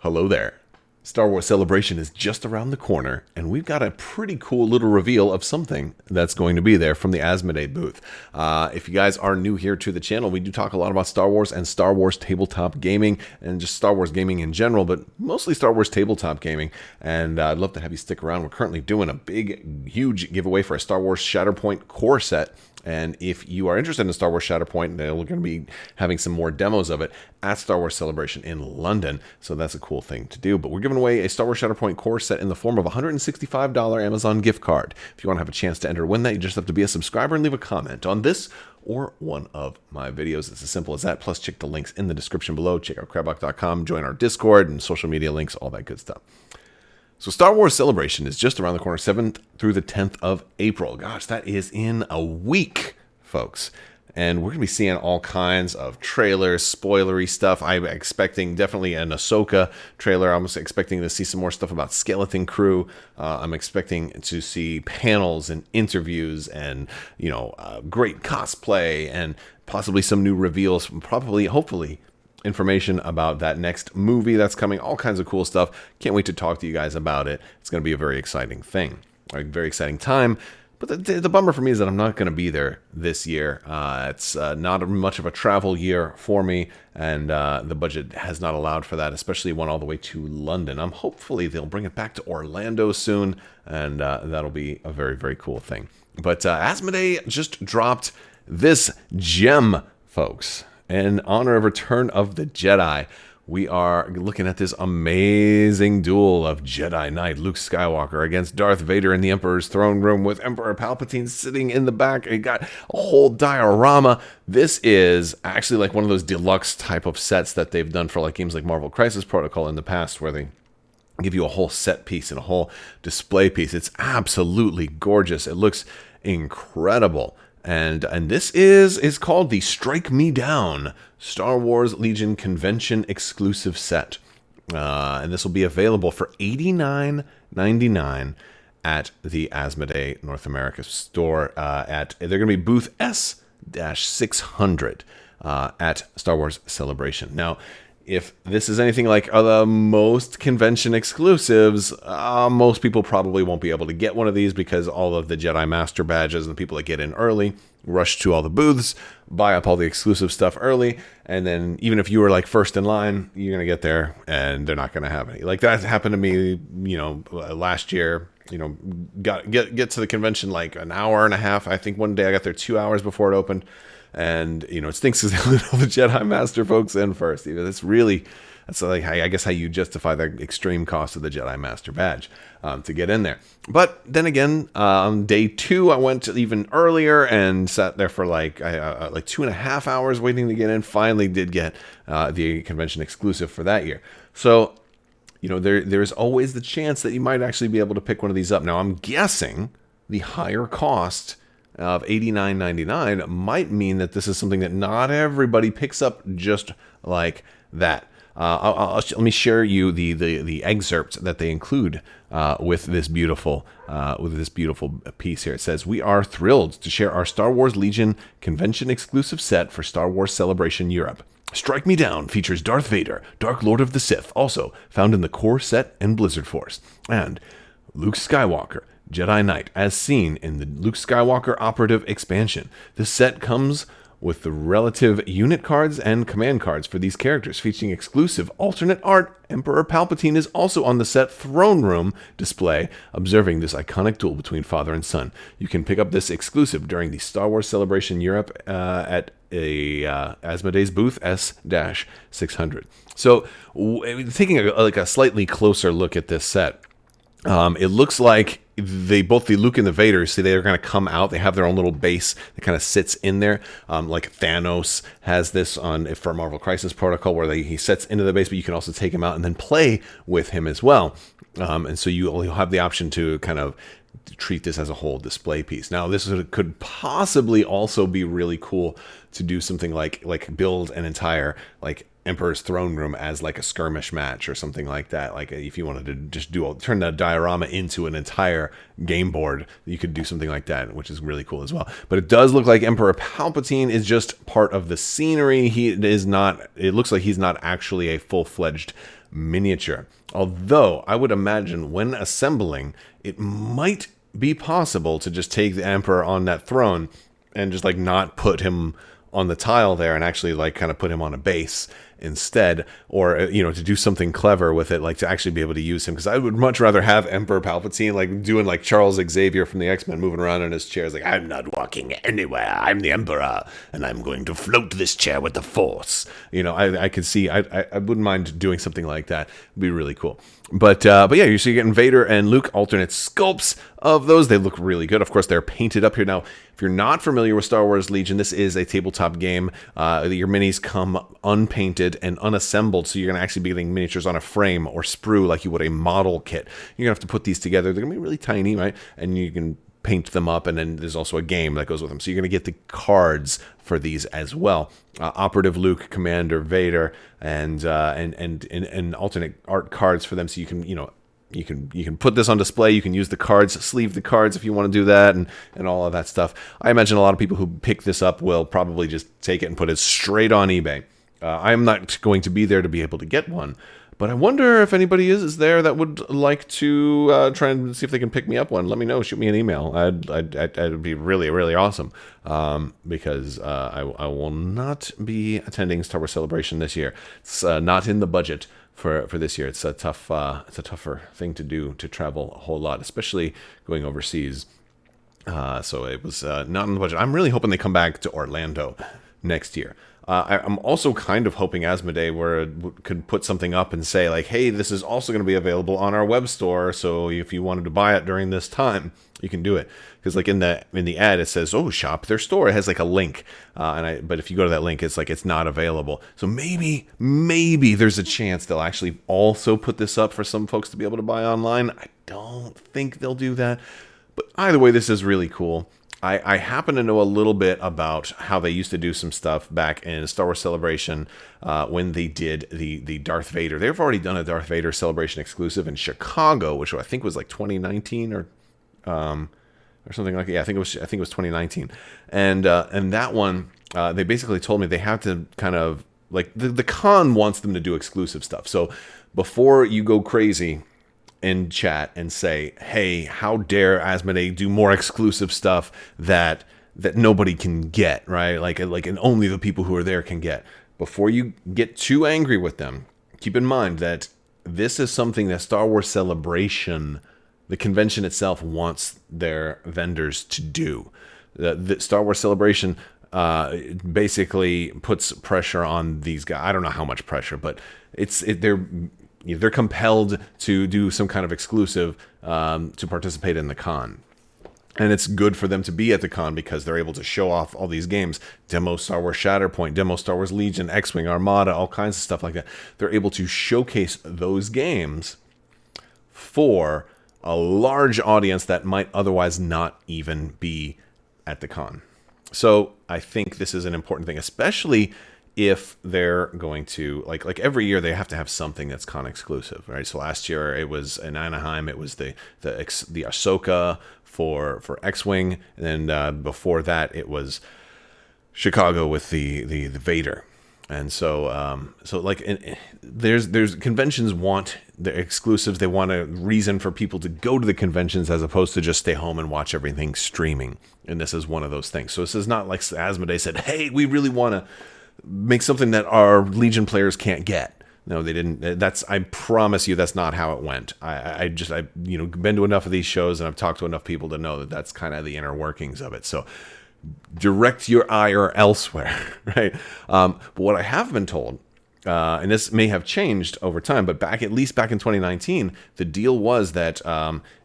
Hello there. Star Wars Celebration is just around the corner, and we've got a pretty cool little reveal of something that's going to be there from the Asmodee booth. If you guys are new here to the channel, we do talk a lot about Star Wars and Star Wars tabletop gaming, and just Star Wars gaming in general, but mostly Star Wars tabletop gaming, and I'd love to have you stick around. We're currently doing a big, huge giveaway for a Star Wars Shatterpoint core set. And if you are interested in Star Wars Shatterpoint, we're going to be having some more demos of it at Star Wars Celebration in London. So that's a cool thing to do. But we're giving away a Star Wars Shatterpoint core set in the form of a $165 Amazon gift card. If you want to have a chance to enter win that, you just have to be a subscriber and leave a comment on this or one of my videos. It's as simple as that. Plus, check the links in the description below. Check out Crabbok.com, join our Discord and social media links, all that good stuff. So Star Wars Celebration is just around the corner, 7th through the 10th of April. Gosh, that is in a week, folks. And we're going to be seeing all kinds of trailers, spoilery stuff. I'm expecting definitely an Ahsoka trailer. I'm expecting to see some more stuff about Skeleton Crew. I'm expecting to see panels and interviews and, great cosplay and possibly some new reveals from hopefully, information about that next movie that's coming, all kinds of cool stuff. Can't wait to talk to you guys about it. It's going to be a very exciting thing, a very exciting time. But the bummer for me is that I'm not going to be there this year. It's not much of a travel year for me, and the budget has not allowed for that, especially one all the way to London. Hopefully they'll bring it back to Orlando soon, and that'll be a very, very cool thing. But Asmodee just dropped this gem, folks. In honor of Return of the Jedi, we are looking at this amazing duel of Jedi Knight Luke Skywalker against Darth Vader in the Emperor's throne room with Emperor Palpatine sitting in the back. You got a whole diorama. This is actually like one of those deluxe type of sets that they've done for like games like Marvel Crisis Protocol in the past, where they give you a whole set piece and a whole display piece. It's absolutely gorgeous. It looks incredible. And this is called the Strike Me Down Star Wars Legion Convention exclusive set. And this will be available for $89.99 at the Asmodee North America store. They're going to be booth S-600 at Star Wars Celebration. Now, if this is anything like most convention exclusives, most people probably won't be able to get one of these because all of the Jedi Master badges and the people that get in early rush to all the booths, buy up all the exclusive stuff early, and then even if you were like first in line, you're going to get there and they're not going to have any. Like that happened to me, last year. Get to the convention like an hour and a half. I think one day I got there 2 hours before it opened. And, it stinks because they let all the Jedi Master folks in first. That's like, I guess, how you justify the extreme cost of the Jedi Master badge to get in there. But then again, on day 2, I went even earlier and sat there for like 2.5 hours waiting to get in. Finally did get the convention exclusive for that year. So, there's always the chance that you might actually be able to pick one of these up. Now, I'm guessing the higher cost of $89.99 might mean that this is something that not everybody picks up just like that. Let me share you the excerpt that they include with this beautiful piece here. It says, "We are thrilled to share our Star Wars Legion convention exclusive set for Star Wars Celebration Europe. Strike Me Down features Darth Vader, Dark Lord of the Sith, also found in the core set and Blizzard Force, and Luke Skywalker, Jedi Knight, as seen in the Luke Skywalker Operative expansion. This set comes with the relative unit cards and command cards for these characters, featuring exclusive alternate art. Emperor Palpatine is also on the set throne room display, observing this iconic duel between father and son. You can pick up this exclusive during the Star Wars Celebration Europe at Asmodee's booth S-600. So, taking a slightly closer look at this set, it looks like both the Luke and the Vader, they're going to come out. They have their own little base that kind of sits in there. Like Thanos has this for Marvel Crisis Protocol, where he sits into the base, but you can also take him out and then play with him as well. And so you'll have the option to kind of treat this as a whole display piece. Now, this could possibly also be really cool to do something like build an entire Emperor's throne room as like a skirmish match or something like that. Like if you wanted to just turn that diorama into an entire game board, you could do something like that, which is really cool as well. But it does look like Emperor Palpatine is just part of the scenery. It looks like he's not actually a full-fledged miniature. Although I would imagine when assembling, it might be possible to just take the Emperor on that throne and just like not put him on the tile there and actually like kind of put him on a base instead, or to do something clever with it, like to actually be able to use him, because I would much rather have Emperor Palpatine like doing like Charles Xavier from the X-Men, moving around in his chair. It's like, I'm not walking anywhere, I'm the Emperor and I'm going to float this chair with the Force. I could see, I wouldn't mind doing something like that. It'd be really cool. But yeah, you're getting Vader and Luke alternate sculpts of those. They look really good. Of course, they're painted up here. Now, if you're not familiar with Star Wars Legion, this is a tabletop game. Your minis come unpainted and unassembled, so you're going to actually be getting miniatures on a frame or sprue like you would a model kit. You're going to have to put these together. They're going to be really tiny, right? And you can paint them up, and then there's also a game that goes with them. So you're going to get the cards for these as well. Operative Luke, Commander Vader, and alternate art cards for them. So you can, you can put this on display. You can use the cards, sleeve the cards if you want to do that, and all of that stuff. I imagine a lot of people who pick this up will probably just take it and put it straight on eBay. I'm not going to be there to be able to get one, but I wonder if anybody is there that would like to try and see if they can pick me up one. Let me know. Shoot me an email. It'd be really, really awesome, because I will not be attending Star Wars Celebration this year. It's not in the budget for this year. It's a tougher thing to do, to travel a whole lot, especially going overseas. So it was not in the budget. I'm really hoping they come back to Orlando next year. I'm also kind of hoping Asmodee could put something up and say like, hey, this is also going to be available on our web store, so if you wanted to buy it during this time, you can do it. Because like in the ad, it says, oh, shop their store. It has like a link, but if you go to that link, it's like it's not available. So maybe there's a chance they'll actually also put this up for some folks to be able to buy online. I don't think they'll do that, but either way, this is really cool. I happen to know a little bit about how they used to do some stuff back in Star Wars Celebration when they did the Darth Vader. They've already done a Darth Vader Celebration exclusive in Chicago, which I think was like 2019 or something like that. Yeah, I think it was 2019. And that one, they basically told me they have to kind of like the con wants them to do exclusive stuff. So before you go crazy in chat and say, hey, how dare Asmodee do more exclusive stuff that nobody can get, right? Like and only the people who are there can get. Before you get too angry with them, keep in mind that this is something that Star Wars Celebration, the convention itself, wants their vendors to do. The Star Wars Celebration basically puts pressure on these guys. I don't know how much pressure, but they're compelled to do some kind of exclusive to participate in the con. And it's good for them to be at the con because they're able to show off all these games. Demo Star Wars Shatterpoint, demo Star Wars Legion, X-Wing, Armada, all kinds of stuff like that. They're able to showcase those games for a large audience that might otherwise not even be at the con. So I think this is an important thing, especially if they're going to like every year they have to have something that's con exclusive, right? So last year it was in Anaheim, it was the Ahsoka for X-Wing, and then before that it was Chicago with the Vader. And so there's conventions want the exclusives. They want a reason for people to go to the conventions as opposed to just stay home and watch everything streaming. And this is one of those things. So this is not like Asmodee said, hey, we really want to make something that our Legion players can't get. No, they didn't. I promise you, that's not how it went. I've been to enough of these shows and I've talked to enough people to know that that's kind of the inner workings of it. So direct your ire elsewhere, right? But what I have been told, and this may have changed over time, but at least back in 2019, the deal was that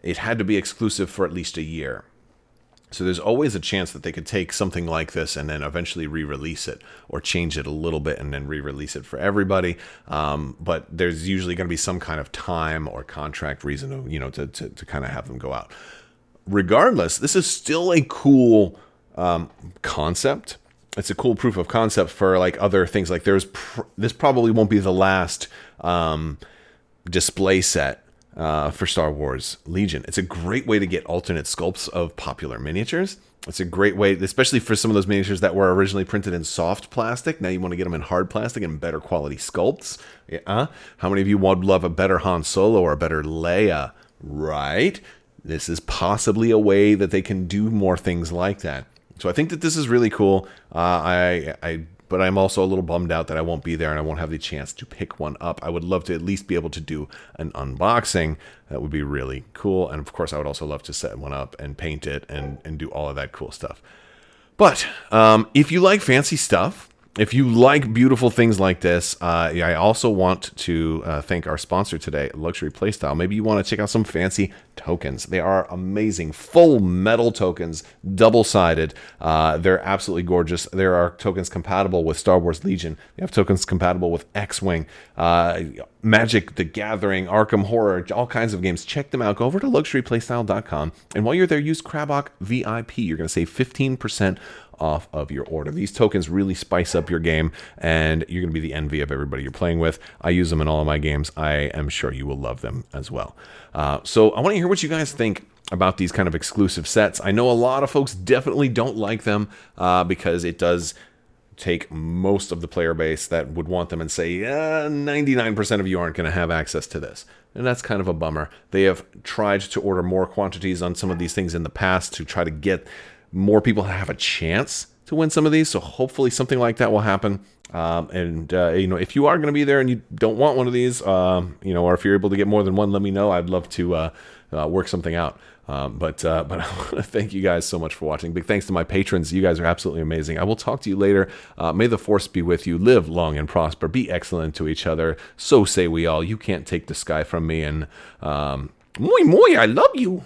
it had to be exclusive for at least a year. So there's always a chance that they could take something like this and then eventually re-release it or change it a little bit and then re-release it for everybody. But there's usually going to be some kind of time or contract reason, to kind of have them go out. Regardless, this is still a cool concept. it's a cool proof of concept for like other things. Like this probably won't be the last display set for Star Wars Legion. It's a great way to get alternate sculpts of popular miniatures. It's a great way, especially for some of those miniatures that were originally printed in soft plastic. Now you want to get them in hard plastic and better quality sculpts. Yeah. How many of you would love a better Han Solo or a better Leia? Right? This is possibly a way that they can do more things like that. So I think that this is really cool. But I'm also a little bummed out that I won't be there and I won't have the chance to pick one up. I would love to at least be able to do an unboxing. That would be really cool. And of course, I would also love to set one up and paint it and do all of that cool stuff. But if you like fancy stuff, if you like beautiful things like this, I also want to thank our sponsor today, Luxury Playstyle. Maybe you want to check out some fancy tokens. They are amazing, full metal tokens, double-sided. They're absolutely gorgeous. There are tokens compatible with Star Wars Legion. They have tokens compatible with X-Wing, Magic the Gathering, Arkham Horror, all kinds of games. Check them out. Go over to luxuryplaystyle.com. And while you're there, use Crabbok VIP. You're going to save 15% off of your order. These tokens really spice up your game, and you're going to be the envy of everybody you're playing with. I use them in all of my games. I am sure you will love them as well. So I want to hear what you guys think about these kind of exclusive sets. I know a lot of folks definitely don't like them because it does take most of the player base that would want them and say, 99% of you aren't going to have access to this. And that's kind of a bummer. They have tried to order more quantities on some of these things in the past to try to get more people have a chance to win some of these. So hopefully something like that will happen. If you are going to be there and you don't want one of these, or if you're able to get more than one, let me know. I'd love to work something out. But I want to thank you guys so much for watching. Big thanks to my patrons. You guys are absolutely amazing. I will talk to you later. May the force be with you. Live long and prosper. Be excellent to each other. So say we all. You can't take the sky from me. And muy, muy, I love you.